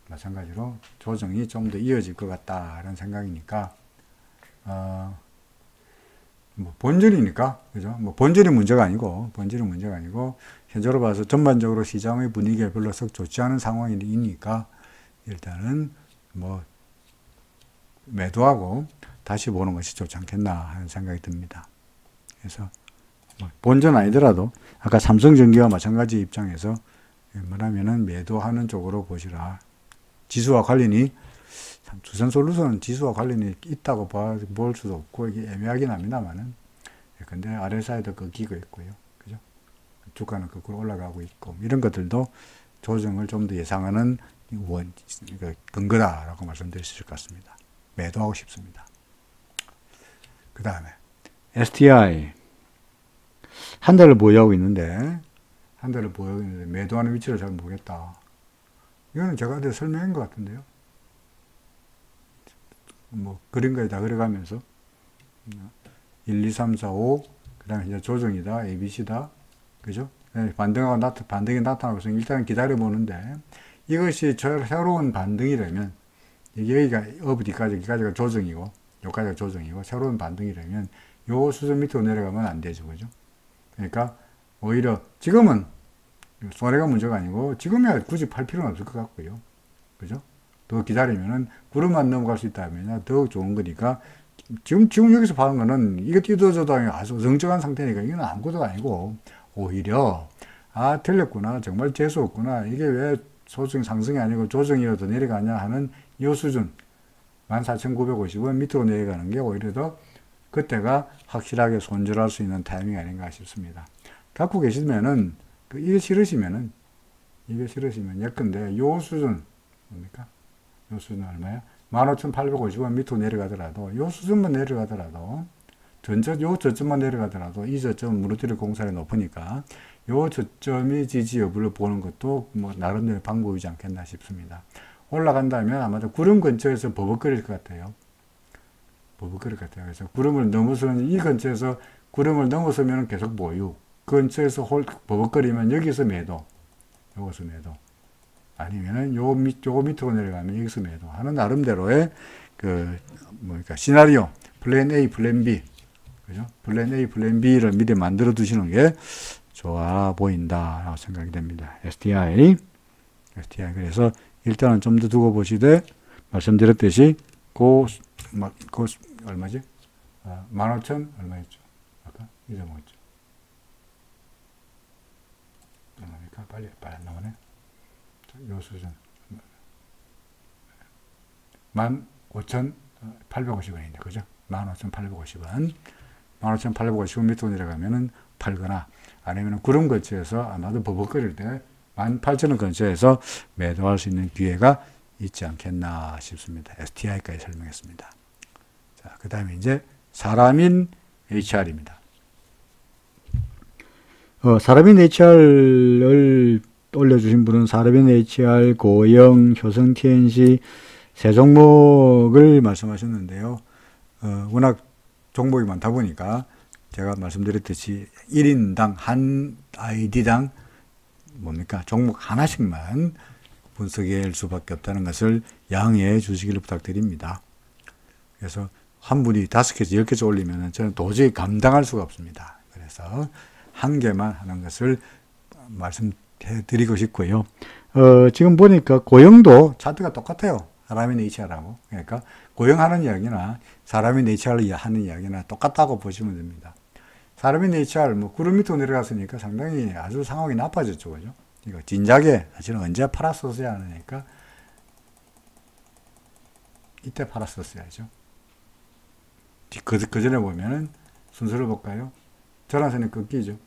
마찬가지로 조정이 좀 더 이어질 것 같다라는 생각이니까 뭐 본질이니까 그죠? 뭐 본질이 문제가 아니고 현재로 봐서 전반적으로 시장의 분위기가 별로 썩 좋지 않은 상황이니까 일단은 뭐 매도하고 다시 보는 것이 좋지 않겠나 하는 생각이 듭니다. 그래서 뭐 본전 아니더라도 아까 삼성전기와 마찬가지 입장에서 웬만하면은 매도하는 쪽으로 보시라. 지수와 관련이 두산솔루션은 지수와 관련이 있다고 볼 수도 없고 이게 애매하긴 합니다만은 근데 RSI도 꺾이고 있고요. 그죠? 주가는 거꾸로 올라가고 있고 이런 것들도 조정을 좀 더 예상하는 근거다라고 말씀드릴 수 있을 것 같습니다. 매도하고 싶습니다. 그 다음에 STI 한 달을 보유하고 있는데 매도하는 위치를 잘 모르겠다. 이거는 제가 어제 설명한 것 같은데요. 뭐 그린 거에 다 그려가면서 1, 2, 3, 4, 5 그 다음에 이제 조정이다 ABC다 그죠? 반등이 나타나고 있으면 일단 기다려보는데 이것이 새로운 반등이라면 여기가 여기까지가 조정이고 여기까지가 조정이고 새로운 반등이라면 요 수준 밑으로 내려가면 안 되죠. 그죠? 그러니까 오히려 지금은 손해가 문제가 아니고 지금이야 굳이 팔 필요는 없을 것 같고요. 그죠? 더 기다리면은 구름만 넘어갈 수 있다면 더 좋은 거니까 지금 여기서 파는 거는 이거 뜯어져도 아주 정정한 상태니까 이건 아무것도 아니고 오히려 틀렸구나 정말 재수 없구나 이게 왜 소수증 상승이 아니고 조정이라도 내려가냐 하는 이 수준 14,950원 밑으로 내려가는 게 오히려 더 그때가 확실하게 손절할 수 있는 타이밍이 아닌가 싶습니다. 갖고 계시면은 이게 싫으시면 예컨대 요 수준 뭡니까? 요 수준 얼마야? 15,850원 밑으로 내려가더라도 요 수준만 내려가더라도 요 저점만 내려가더라도 이 저점은 무너뜨릴 공산이 높으니까 요 저점의 지지 여부를 보는 것도 뭐 나름대로 방법이지 않겠나 싶습니다. 올라간다면 아마도 구름 근처에서 버벅거릴 것 같아요. 버벅거릴 것 같아요. 그래서 구름을 넘어서는 이 근처에서 구름을 넘어서면 계속 보유. 근처에서 버벅거리면 여기서 매도. 여기서 매도. 아니면은 요거 밑으로 내려가면 여기서 매도. 하는 나름대로의 뭡니까 시나리오. 플랜 A, 플랜 B. 그죠? 플랜 A, 플랜 B를 미리 만들어 두시는 게 좋아 보인다라고 생각이 됩니다. STI. 그래서 일단은 좀 더 두고 보시되, 말씀드렸듯이, 얼마지? 15,000 얼마였죠? 아까? 잊어먹었죠. 얼마입니까? 빨리 안 나오네. 요 수준. 15,850원인데, 그죠? 15,850원. 15,850원 밑으로 내려가면은 팔거나, 아니면 구름 근처에서 아마도 버벅거릴 때 18,000원 근처에서 매도할 수 있는 기회가 있지 않겠나 싶습니다. STI까지 설명했습니다. 자, 그 다음에 이제 사람인 HR입니다. 사람인 HR을 올려주신 분은 사람인 HR, 고영, 효성 TNC 세 종목을 말씀하셨는데요. 워낙 종목이 많다 보니까 제가 말씀드렸듯이 1인당 한 아이디당 뭡니까? 종목 하나씩만 분석할 수밖에 없다는 것을 양해해 주시기를 부탁드립니다. 그래서 한 분이 5개에서 10개씩 올리면 저는 도저히 감당할 수가 없습니다. 그래서 한 개만 하는 것을 말씀해 드리고 싶고요. 지금 보니까 고영도 차트가 똑같아요. 사람인 HR하고. 그러니까 고영하는 이야기나 사람인 HR 하는 이야기나 똑같다고 보시면 됩니다. 사람인 HR, 구름 밑으로 내려갔으니까 상당히 아주 상황이 나빠졌죠. 그죠? 이거 진작에, 사실은 언제 팔았었어야 하니까, 이때 팔았었어야죠. 그 전에 보면은, 순서를 볼까요? 전환선이 꺾이죠.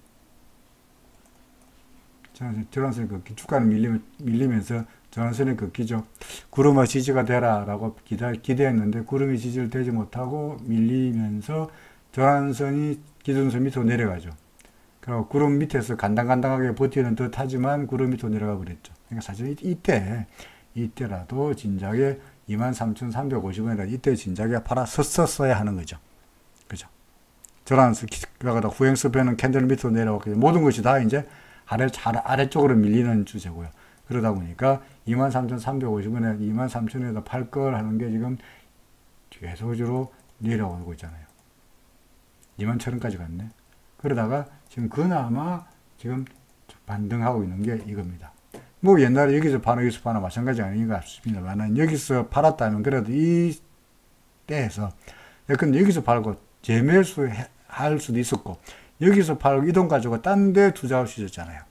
전환선이 꺾기, 주가는 밀리면서 전환선이 꺾이죠. 구름아 지지가 되라 라고 기대했는데, 구름이 지지를 되지 못하고 밀리면서 전환선이 기준선 밑으로 내려가죠. 그리고 구름 밑에서 간당간당하게 버티는 듯 하지만 구름 밑으로 내려가 버렸죠. 그러니까 사실 이때라도 진작에 23,350원이라 이때 진작에 팔았었어야 하는 거죠. 그죠? 전환선, 후행스패는 캔들 밑으로 내려왔고, 모든 것이 다 이제 아래쪽으로 밀리는 추세고요. 그러다 보니까 23,350원에 23,000원에다 팔 걸 하는 게 지금 계속적으로 내려오고 있잖아요. 21,000원까지 갔네. 그러다가 지금 그나마 지금 반등하고 있는 게 이겁니다. 옛날에 여기서 파나 마찬가지 아닌가 싶습니다만, 여기서 팔았다면 그래도 이 때에서, 근데 여기서 팔고 재매수 할 수도 있었고, 여기서 팔고 이 돈 가지고 딴 데 투자할 수 있었잖아요.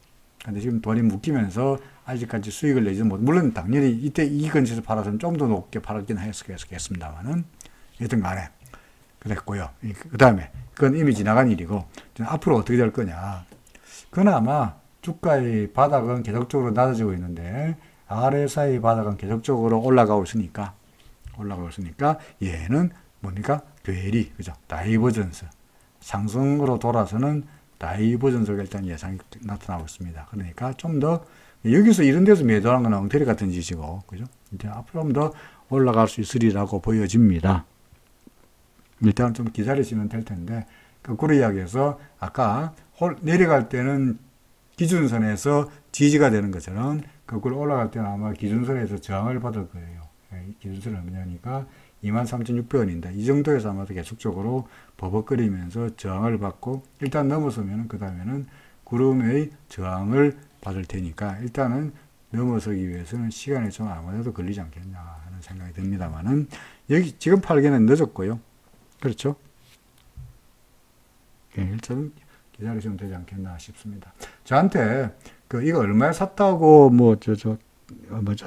근데 지금 돈이 묶이면서 아직까지 수익을 내지 못, 물론 당연히 이때 이 근처에서 팔아서는 좀 더 높게 팔았긴 했겠습니다만은, 여튼 간에, 그랬고요. 그 다음에, 그건 이미 지나간 일이고, 앞으로 어떻게 될 거냐. 그나마 주가의 바닥은 계속적으로 낮아지고 있는데, RSI 바닥은 계속적으로 올라가고 있으니까, 얘는 뭡니까? 괴리, 그죠? 다이버전스. 상승으로 돌아서는 다이버전스가 일단 예상이 나타나고 있습니다. 그러니까 좀 더, 여기서 이런 데서 매도하는 건 엉터리 같은 짓이고, 그죠? 이제 앞으로 좀 더 올라갈 수 있으리라고 보여집니다. 일단 좀 기다리시면 될 텐데, 거꾸로 이야기해서 아까 내려갈 때는 기준선에서 지지가 되는 것처럼 거꾸로 올라갈 때는 아마 기준선에서 저항을 받을 거예요. 기준선은 뭐냐니까 23,600원인데 이 정도에서 아마도 계속적으로 버벅거리면서 저항을 받고, 일단 넘어서면 그 다음에는 구름의 저항을 받을 테니까 일단은 넘어서기 위해서는 시간이 좀 아무래도 걸리지 않겠냐 하는 생각이 듭니다만은, 여기 지금 팔기는 늦었고요. 그렇죠? 일단 기다리시면 되지 않겠나 싶습니다. 저한테 이거 얼마에 샀다고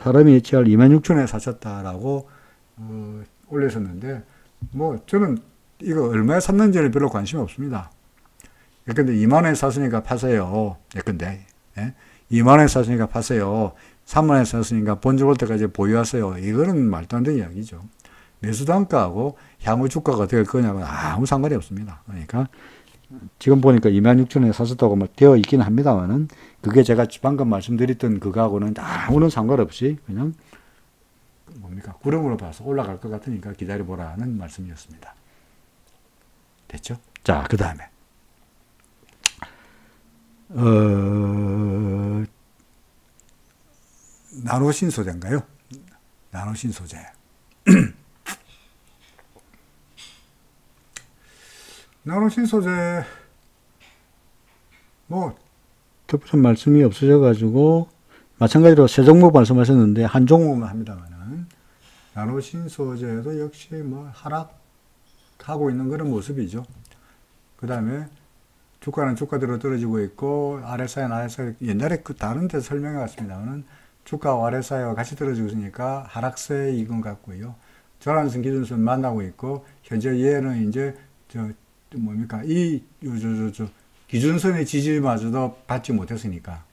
사람이 HR 26,000원에 사셨다라고 올렸었는데, 저는 이거 얼마에 샀는지는 별로 관심이 없습니다. 근데 2만원에 샀으니까 파세요. 근데 2만원에 샀으니까 파세요. 3만원에 샀으니까 본적 올 때까지 보유하세요. 이거는 말도 안 되는 이야기죠. 매수 단가하고 향후 주가가 될 거냐고는 아무 상관이 없습니다. 그러니까 지금 보니까 26,000원에 샀었다고 되어 있긴 합니다만은 그게 제가 방금 말씀드렸던 그거하고는 아무런 상관없이 그냥 뭡니까? 구름으로 봐서 올라갈 것 같으니까 기다려보라는 말씀이었습니다. 됐죠? 자, 그 다음에 나노신소재인가요? 나노신소재. 나노신소재 뭐 특별한 말씀이 없으셔가지고 마찬가지로 세 종목 말씀하셨는데 한 종목만 합니다만은 나노신소재도 역시 뭐 하락하고 있는 그런 모습이죠. 그 다음에 주가는 주가대로 떨어지고 있고 RSI는 RSI 옛날에 그 다른 데 설명해 왔습니다만은 주가와 RSI와 같이 떨어지고 있으니까 하락세에 익은 것 같고요. 저란선 기준선 만나고 있고 현재 얘는 이제 뭡니까 기준선의 지지마저도 받지 못했으니까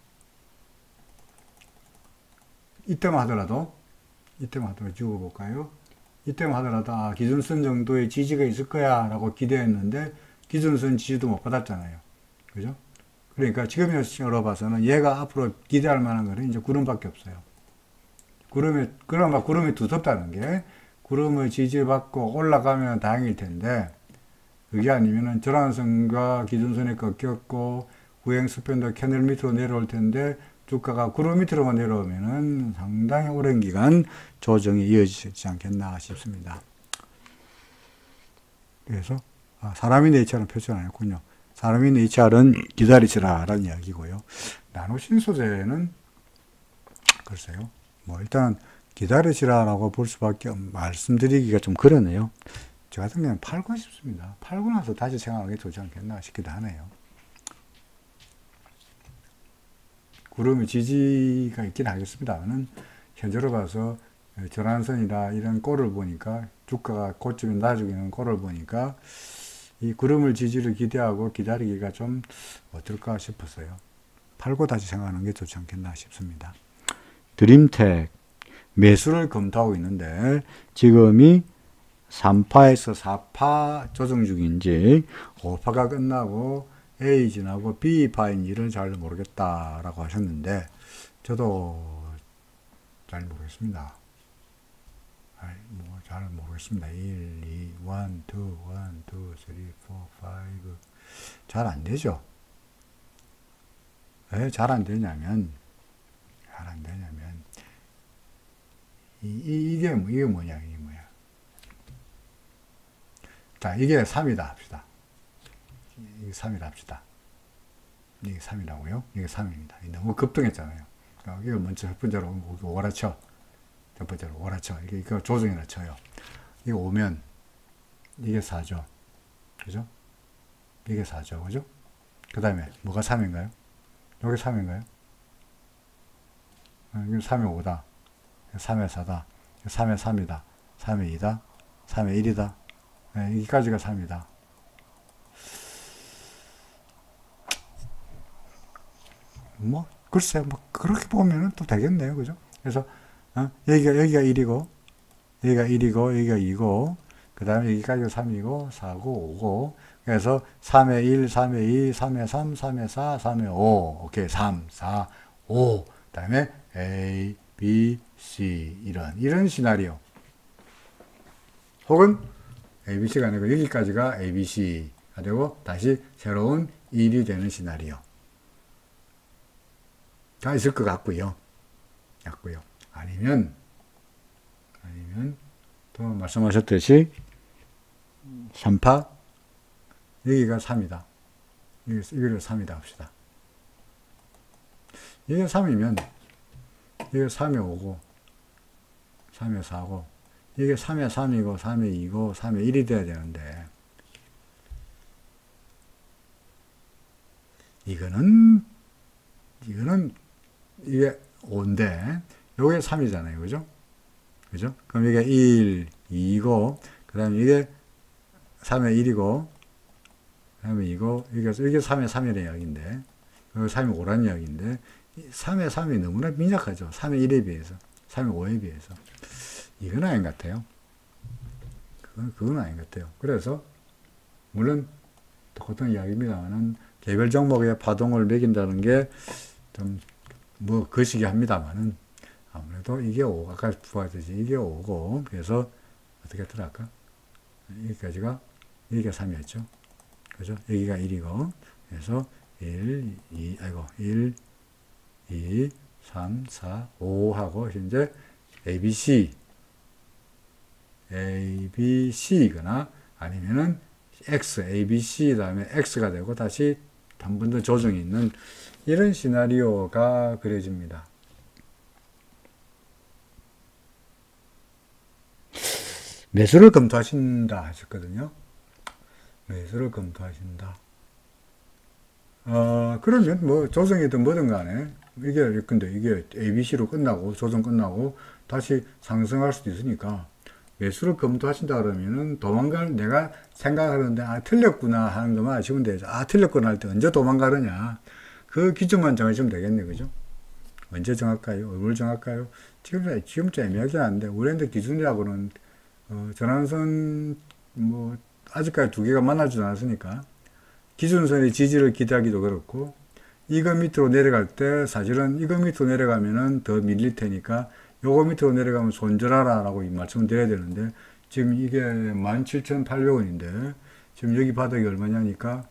이때만 하더라도 찍어볼까요? 이때만 하더라도 기준선 정도의 지지가 있을 거야 라고 기대했는데 기준선 지지도 못 받았잖아요. 그죠? 그러니까 지금으로 봐서는 얘가 앞으로 기대할 만한 거는 이제 구름밖에 없어요. 구름이 두텁다는 게 구름의 지지받고 올라가면 다행일 텐데 그게 아니면은 저란선과 기준선에 꺾였고 후행스팬도 캐넬 밑으로 내려올 텐데 주가가 구름 밑으로만 내려오면은 상당히 오랜 기간 조정이 이어지지 않겠나 싶습니다. 그래서 사람의 네이처는 표현 안 했군요. 사람의 네이처는 기다리시라 라는 이야기고요. 나노신소재는 글쎄요. 뭐 일단 기다리시라라고 볼 수밖에 말씀드리기가 좀 그러네요. 저 같은 경우는 팔고 싶습니다. 팔고 나서 다시 생각하는 게 좋지 않겠나 싶기도 하네요. 구름의 지지가 있긴 하겠습니다만 현재로 봐서 전환선이나 이런 꼴을 보니까 주가가 고점이 나중에 있는 꼴을 보니까 이 구름을 지지를 기대하고 기다리기가 좀 어떨까 싶었어요. 팔고 다시 생각하는 게 좋지 않겠나 싶습니다. 드림텍 매수를 검토하고 있는데 지금이 3파에서 4파 조정 중인지 5파가 끝나고 A 지나고 B파인지를 잘 모르겠다라고 하셨는데 저도 잘 모르겠습니다. 잘 모르겠습니다. 1, 2, 1, 2, 1, 2, 3, 4, 5 잘 안 되죠. 왜 잘 안 되냐면 이게 뭐냐. 자, 이게 3이다 합시다. 이게 3이라 합시다. 이게 3이라고요? 이게 3입니다. 너무 급등했잖아요. 이거 먼저 첫 번째로 오라쳐. 첫 번째로 오라쳐. 이거 조정이라 쳐요. 이거 오면 이게 4죠. 그죠? 이게 4죠. 그죠? 그 다음에 뭐가 3인가요? 이게 3인가요? 이게 3에 5다. 3에 4다. 3에 3이다. 3에 2다. 3에 1이다. 네, 여기까지가 3이다. 글쎄, 그렇게 보면은 또 되겠네요. 그죠? 그래서, 여기가 1이고, 여기가 1이고, 여기가 2고, 그 다음에 여기까지가 3이고, 4고, 5고, 그래서 3에 1, 3에 2, 3에 3, 3에 4, 3에 5, 오케이, 3, 4, 5, 그 다음에 A, B, C, 이런 시나리오. 혹은 ABC가 아니고 여기까지가 ABC가 되고 다시 새로운 1이 되는 시나리오. 다 있을 것 같고요. 아니면 또 말씀하셨듯이 3파 여기가 3이다. 여기를 3이다 합시다. 이게 3이면 이게 3에 5고 3에 4고 이게 3에 3이고 3에 2고 3에 1이 돼야 되는데 이거는 이게 5인데 요게 3이잖아요. 그죠? 그럼 이게 1, 2고 그 다음에 이게 3에 1이고 그 다음에 2고 이게 3에 3이라는 이야기인데 여기 3에 5라는 이야기인데 3에 3이 너무나 민약하죠. 3에 1에 비해서 3에 5에 비해서 이건 아닌 것 같아요. 그건 아닌 것 같아요. 그래서 물론 똑같은 이야기입니다만은 개별 종목의 파동을 매긴다는 게 좀 뭐 거시기 합니다만은 아무래도 이게 5가 아까 부하듯이 이게 5고 그래서 어떻게 했더라 아까 여기까지가 여기가 3이었죠. 그죠? 여기가 1이고 그래서 1, 2, 3, 4, 5 하고 현재 ABC거나 아니면은 X, ABC 다음에 X가 되고 다시 한 번 더 조정이 있는 이런 시나리오가 그려집니다. 매수를 검토하신다 하셨거든요. 매수를 검토하신다. 그러면 뭐 조정이든 뭐든 간에 근데 이게 ABC로 끝나고 조정 끝나고 다시 상승할 수도 있으니까 매수를 검토하신다 그러면은 내가 생각하는데 틀렸구나 하는 것만 아시면 되죠. 틀렸구나 할 때 언제 도망가느냐 그 기준만 정하시면 되겠네. 그죠? 언제 정할까요? 얼굴 정할까요? 지금쯤 애매하긴 한데 우리한테 기준이라고는 전환선 뭐 아직까지 두 개가 만나지 않았으니까 기준선의 지지를 기대하기도 그렇고 이거 밑으로 내려갈 때 사실은 이거 밑으로 내려가면은 더 밀릴 테니까 요거 밑으로 내려가면 손절하라 라고 이 말씀을 드려야 되는데 지금 이게 17,800원인데 지금 여기 바닥이 얼마입니까?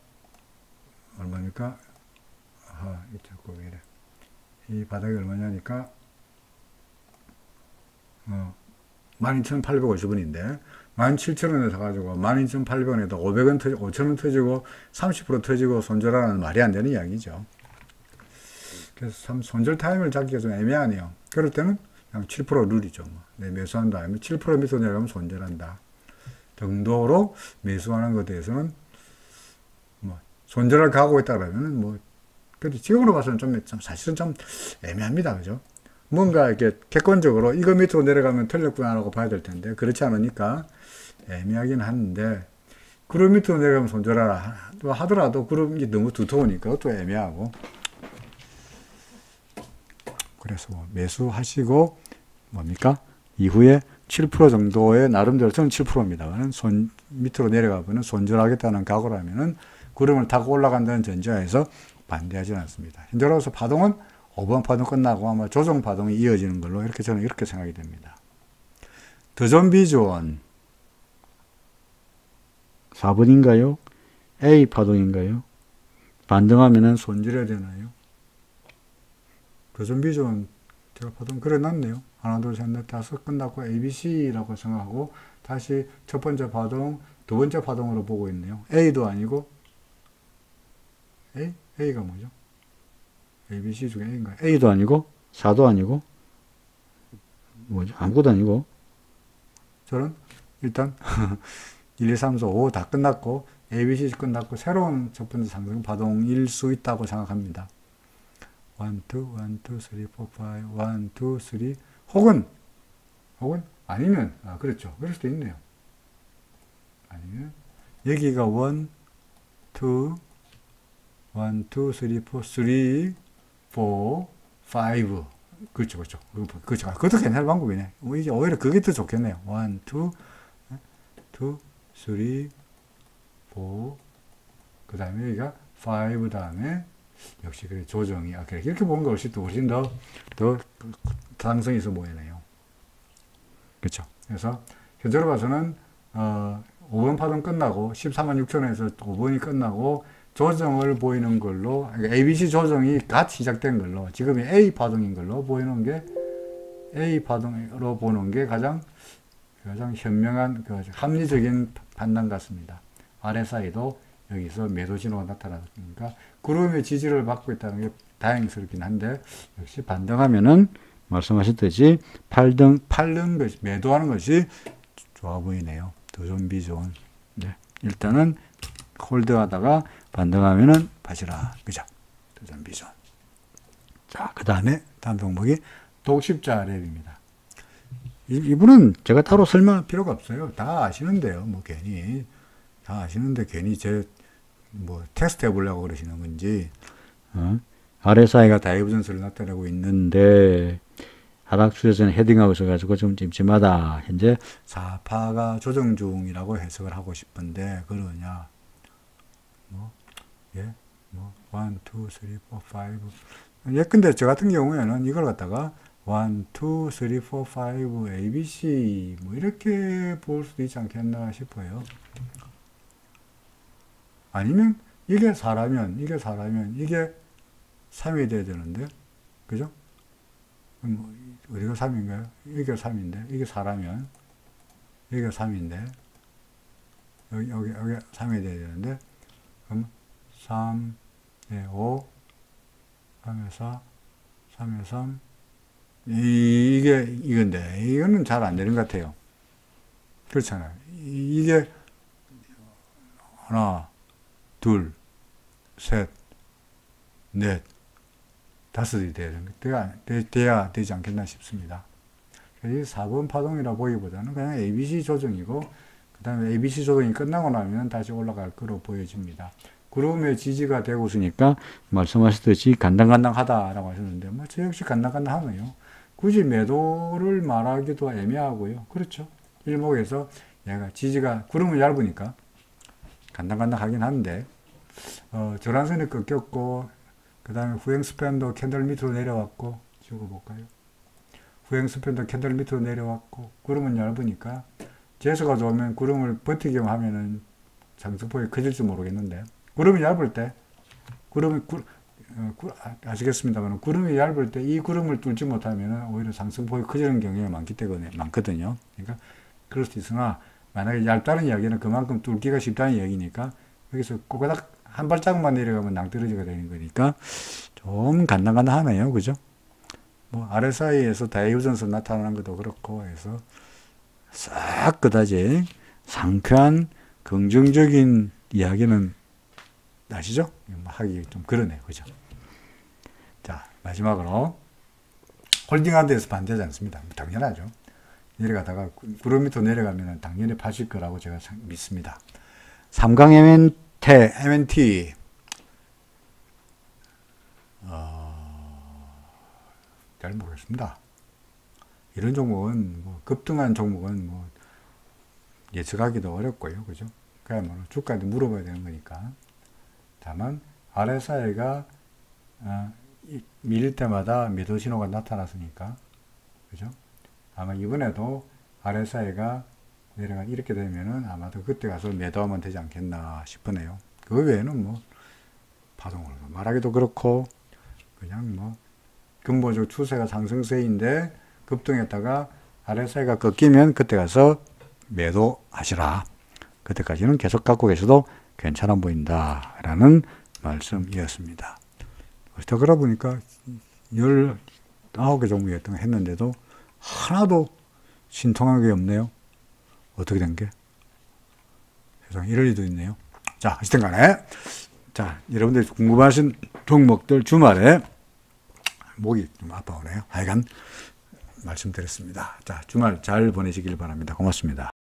이 바닥이 얼마냐니까 12,850원인데 17,000원에 사가지고 12,800원에다 500원 터지고 5,000원 터지고 30% 터지고 손절하는 말이 안 되는 이야기죠. 그래서 참 손절 타임을 잡기가 좀 애매하네요. 그럴 때는 그냥 7% 룰이죠. 내 매수한 다음에 7% 밑으로 내려가면 손절한다 정도로 매수하는 것에 대해서는 뭐 손절을 가고 있다 그러면은 뭐 그래도 지금으로 봐서는 좀 사실은 좀 애매합니다. 그죠? 뭔가 이렇게 객관적으로 이거 밑으로 내려가면 틀렸구나라고 봐야 될 텐데 그렇지 않으니까 애매하긴 하는데 그룹 밑으로 내려가면 손절하라 하더라도 그룹이 너무 두터우니까 그것도 애매하고 그래서 뭐 매수하시고 뭡니까? 이후에 7% 정도의 나름대로 저는 7%입니다만 손 밑으로 내려가면 손절하겠다는 각오라면은 구름을 타고 올라간다는 전제하에서 반대하지는 않습니다. 현재로서 파동은 5번 파동 끝나고 아마 조정 파동이 이어지는 걸로 저는 이렇게 생각이 됩니다. 더존 비존 4번인가요? A 파동인가요? 반등하면은 손절해야 되나요? 더존 비존 제가 파동 그려놨네요. 하나, 둘, 셋, 넷, 다섯 끝났고 ABC라고 생각하고 다시 첫 번째 파동, 두 번째 파동으로 보고 있네요. A도 아니고 A가 뭐죠? ABC 중에 A인가요? A도 아니고 4도 아니고 뭐죠? 아무것도 아니고 저는 일단 1, 2, 3, 4, 5 다 끝났고 ABC 끝났고 새로운 첫 번째 상승 파동일 수 있다고 생각합니다. 1, 2, 1, 2, 3, 4, 5, 1, 2, 3 혹은 아니면 그렇죠. 그럴 수도 있네요. 아니면 여기가 1, 2, 1, 2, 3, 4, 3, 4, 5 그렇죠. 그것도 괜찮은 방법이네. 이게 오히려 그게 더 좋겠네요. 1, 2, 3, 4 그 다음에 여기가 5 다음에 역시 그래 조정이 그래 이렇게 보는 거 훨씬 더 가능성이 있어 보이네요. 그렇죠. 그래서 현재로 봐서는 5번 파동 끝나고 146,000원에서 5번이 끝나고 조정을 보이는 걸로 ABC 조정이 갓 시작된 걸로 지금이 A 파동인 걸로 보이는 게 A 파동으로 보는 게 가장 현명한 합리적인 판단 같습니다. RSI도 여기서 매도 신호가 나타났으니까 구름의 지지를 받고 있다는 게 다행스럽긴 한데 역시 반등하면은 말씀하셨듯이 팔는 것이 매도하는 것이 좋아 보이네요. 더존 비존. 네. 일단은 홀드하다가 반등하면은 파시라. 그죠? 더존 비존. 자, 그 다음에 다음 종목이 독십자 랩입니다. 이분은 제가 따로 설명할 필요가 없어요. 다 아시는데요. 뭐 괜히 다 아시는데 괜히 테스트 해보려고 그러시는 건지 RSI가 다이버전스를 나타내고 있는데 하락 추세선 헤딩하고 있어가지고 좀 찜찜하다. 현재 4파가 조정 중이라고 해석을 하고 싶은데, 그러냐. 뭐, 예, 뭐, 1, 2, 3, 4, 5. 예, 근데 저 같은 경우에는 이걸 갖다가 1, 2, 3, 4, 5, ABC, 뭐, 이렇게 볼 수도 있지 않겠나 싶어요. 아니면, 이게 4라면, 이게 3이 돼야 되는데, 그죠? 뭐, 어디가 3인가요? 이게 3인데, 이게 4라면, 여기가 3인데, 여기 3이 돼야 되는데, 그럼 3, 5, 3에 4, 3에 3, 이게 이건데, 이거는 잘 안 되는 것 같아요. 그렇잖아요. 이게 하나, 둘, 셋, 넷, 다섯이 돼야 되지 않겠나 싶습니다. 이 4번 파동이라 보기보다는 그냥 ABC 조정이고, 그 다음에 ABC 조정이 끝나고 나면 다시 올라갈 거로 보여집니다. 구름의 지지가 되고 있으니까 말씀하셨듯이 간당간당하다라고 하셨는데, 뭐, 저 역시 간당간당하네요. 굳이 매도를 말하기도 애매하고요. 그렇죠. 일목에서 얘가 지지가, 구름은 얇으니까 간당간당하긴 한데, 저란선이 꺾였고, 그 다음에 후행 스팬도 캔들 밑으로 내려왔고, 찍어볼까요? 후행 스팬도 캔들 밑으로 내려왔고, 구름은 얇으니까, 재수가 좋으면 구름을 버티기만 하면은 상승폭이 커질지 모르겠는데, 구름이 얇을 때, 아시겠습니다만, 구름이 얇을 때 이 구름을 뚫지 못하면 오히려 상승폭이 커지는 경우가 많거든요. 그러니까, 그럴 수 있으나, 만약에 얇다는 이야기는 그만큼 뚫기가 쉽다는 이야기니까, 여기서 꼬가닥 한 발짝만 내려가면 낭떠러지가 되는 거니까, 좀 간당간당하네요. 그죠? 뭐, RSI에서 다이우전선 나타나는 것도 그렇고 해서, 싹 그다지 상쾌한 긍정적인 이야기는 아시죠? 하기 좀 그러네요. 그죠? 자, 마지막으로 홀딩하는 데서 반대하지 않습니다. 당연하죠. 내려가다가 구름 밑으로 내려가면 당연히 파실 거라고 제가 믿습니다. 삼강 MNT 잘 모르겠습니다. 이런 종목은 뭐 급등한 종목은 뭐 예측하기도 어렵고요. 그죠? 그야말로 주가한테 물어봐야 되는 거니까. 다만 RSI가 밀릴 때마다 매도 신호가 나타났으니까. 그죠? 아마 이번에도 RSI가 내려가 이렇게 되면은 아마도 그때 가서 매도하면 되지 않겠나 싶으네요. 그 외에는 뭐 파동으로 말하기도 그렇고 그냥 뭐 근본적 추세가 상승세인데 급등했다가 RSI가 꺾이면 그때 가서 매도하시라. 그때까지는 계속 갖고 계셔도 괜찮아 보인다 라는 말씀이었습니다. 그러다 보니까 19개 종목이 했는데도 하나도 신통한 게 없네요. 어떻게 된 게? 세상에 이럴 리도 있네요. 자, 어쨌든 간에 자, 여러분들 궁금하신 종목들 주말에 목이 좀 아파오네요. 하여간 말씀드렸습니다. 자, 주말 잘 보내시길 바랍니다. 고맙습니다.